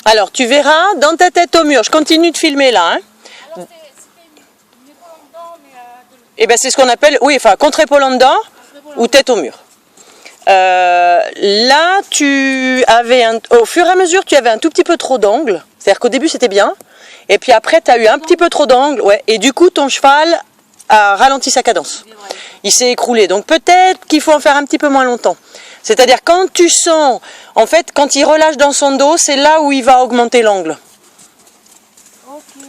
Alors, tu verras dans ta tête au mur. Je continue de filmer là. Hein. Alors, c'était une épaule en dedans, mais... Et ben c'est ce qu'on appelle, oui, enfin, contre-épaule en dedans ou tête au mur. Là, au fur et à mesure, tu avais un tout petit peu trop d'angle. C'est-à-dire qu'au début, c'était bien. Et puis après, tu as eu un petit peu trop d'angle. Ouais, et du coup, ton cheval a ralenti sa cadence. Il s'est écroulé. Donc peut-être qu'il faut en faire un petit peu moins longtemps. C'est-à-dire quand tu sens, en fait, quand il relâche dans son dos, c'est là où il va augmenter l'angle.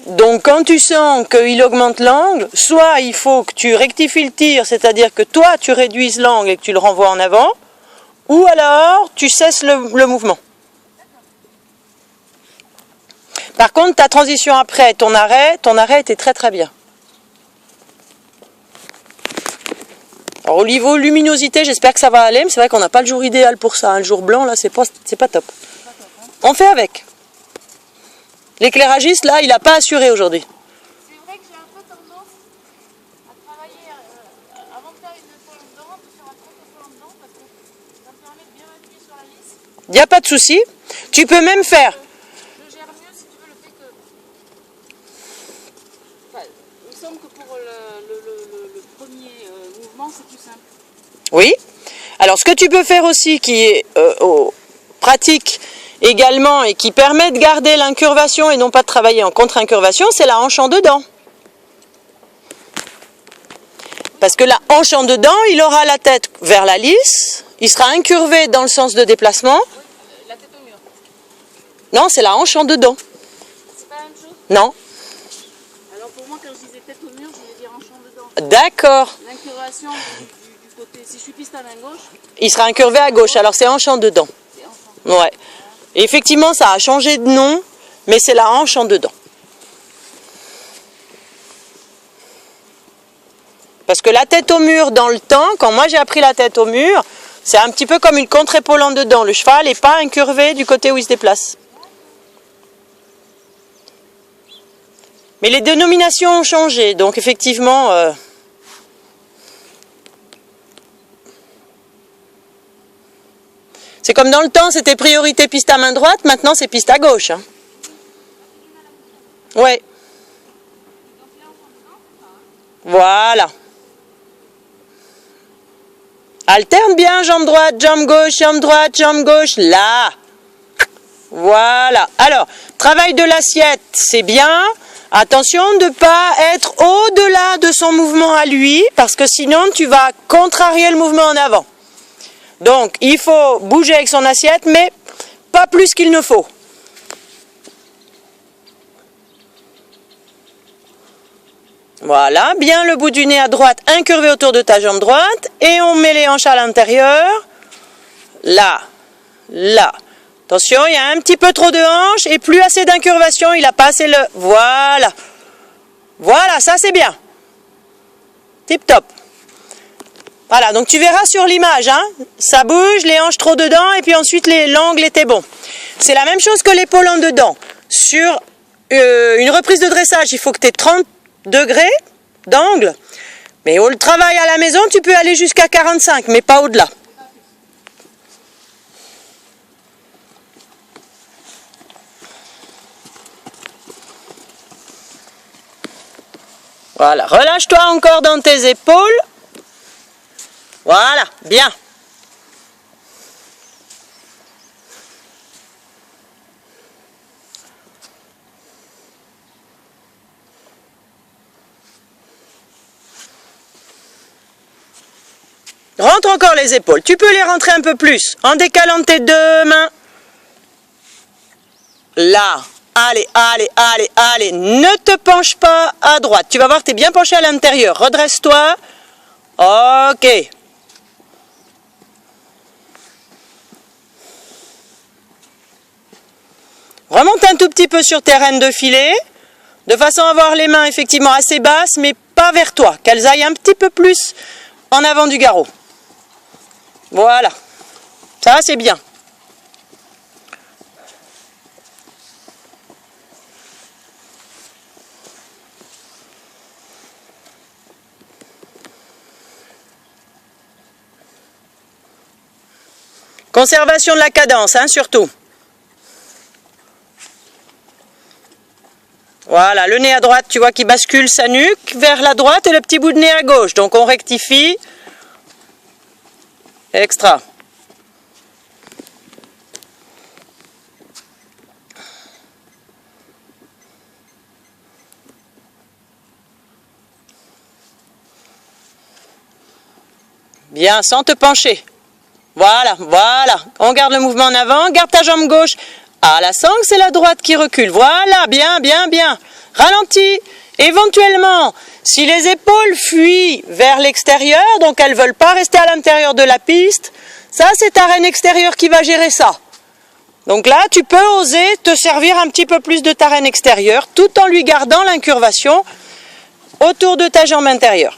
Donc quand tu sens qu'il augmente l'angle, soit il faut que tu rectifies le tir, c'est-à-dire que toi tu réduises l'angle et que tu le renvoies en avant, ou alors tu cesses le mouvement. Par contre, ta transition après, ton arrêt était très très bien. Alors au niveau luminosité, j'espère que ça va aller, mais c'est vrai qu'on n'a pas le jour idéal pour ça. Hein. Le jour blanc, là, c'est pas top. On fait avec. L'éclairagiste, là, il n'a pas assuré aujourd'hui. C'est vrai que j'ai un peu tendance à travailler, avant de faire une épaule en dedans, de faire un contre-épaule en dedans, parce que ça me permet de bien appuyer sur la lisse. Il n'y a pas de souci. Tu peux même faire... Je gère mieux, si tu veux, le fait que... Enfin, il me semble que pour le premier mouvement, c'est plus simple. Oui. Alors, ce que tu peux faire aussi, qui est pratique également et qui permet de garder l'incurvation et non pas de travailler en contre-incurvation, c'est la hanche en dedans. Parce que la hanche en dedans, il aura la tête vers la lisse, il sera incurvé dans le sens de déplacement. Oui, la tête au mur. Non, c'est la hanche en dedans. C'est pas la même chose? Non. Alors pour moi, quand je disais tête au mur, je voulais dire hanche en dedans. D'accord. L'incurvation du côté, si je suis piste à main gauche, Il sera incurvé à gauche, alors c'est hanche en dedans. c'est hanche en dedans. Ouais. Et effectivement, ça a changé de nom, mais c'est la hanche en dedans. Parce que la tête au mur, dans le temps, quand moi j'ai appris la tête au mur, c'est un petit peu comme une contre-épaule en dedans. Le cheval n'est pas incurvé du côté où il se déplace. Mais les dénominations ont changé, donc effectivement... C'est comme dans le temps, c'était priorité piste à main droite, maintenant c'est piste à gauche. Hein. Ouais. Voilà. Alterne bien, jambe droite, jambe gauche, là. Voilà. Alors, travail de l'assiette, c'est bien. Attention de ne pas être au-delà de son mouvement à lui, parce que sinon tu vas contrarier le mouvement en avant. Donc, il faut bouger avec son assiette, mais pas plus qu'il ne faut. Voilà, bien le bout du nez à droite, incurvé autour de ta jambe droite, et on met les hanches à l'intérieur. Là, là. Attention, il y a un petit peu trop de hanches, et plus assez d'incurvation, il n'a pas assez le... Voilà. Voilà, ça c'est bien. Tip top. Voilà, donc tu verras sur l'image, hein, ça bouge, les hanches trop dedans, et puis ensuite l'angle était bon. C'est la même chose que l'épaule en dedans. Sur une reprise de dressage, il faut que tu aies 30 degrés d'angle, mais au travail à la maison, tu peux aller jusqu'à 45, mais pas au-delà. Voilà, relâche-toi encore dans tes épaules. Voilà, bien. Rentre encore les épaules. Tu peux les rentrer un peu plus en décalant tes deux mains. Là. Allez, allez, allez, allez. Ne te penche pas à droite. Tu vas voir, tu es bien penché à l'intérieur. Redresse-toi. Ok. Remonte un tout petit peu sur tes rênes de filet, de façon à avoir les mains effectivement assez basses, mais pas vers toi, qu'elles aillent un petit peu plus en avant du garrot. Voilà, ça c'est bien. Conservation de la cadence, hein, surtout. Voilà, le nez à droite, tu vois qu'il bascule sa nuque vers la droite et le petit bout de nez à gauche. Donc on rectifie. Extra. Bien, sans te pencher. Voilà, voilà. On garde le mouvement en avant. Garde ta jambe gauche à la sangle, c'est la droite qui recule. Voilà, bien, bien, bien. Ralentis. Éventuellement, si les épaules fuient vers l'extérieur, donc elles ne veulent pas rester à l'intérieur de la piste, ça c'est ta reine extérieure qui va gérer ça. Donc là, tu peux oser te servir un petit peu plus de ta reine extérieure tout en lui gardant l'incurvation autour de ta jambe intérieure.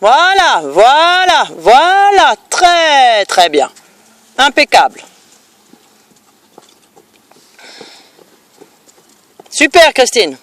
Voilà, voilà, voilà, très très bien, impeccable. Super Christine.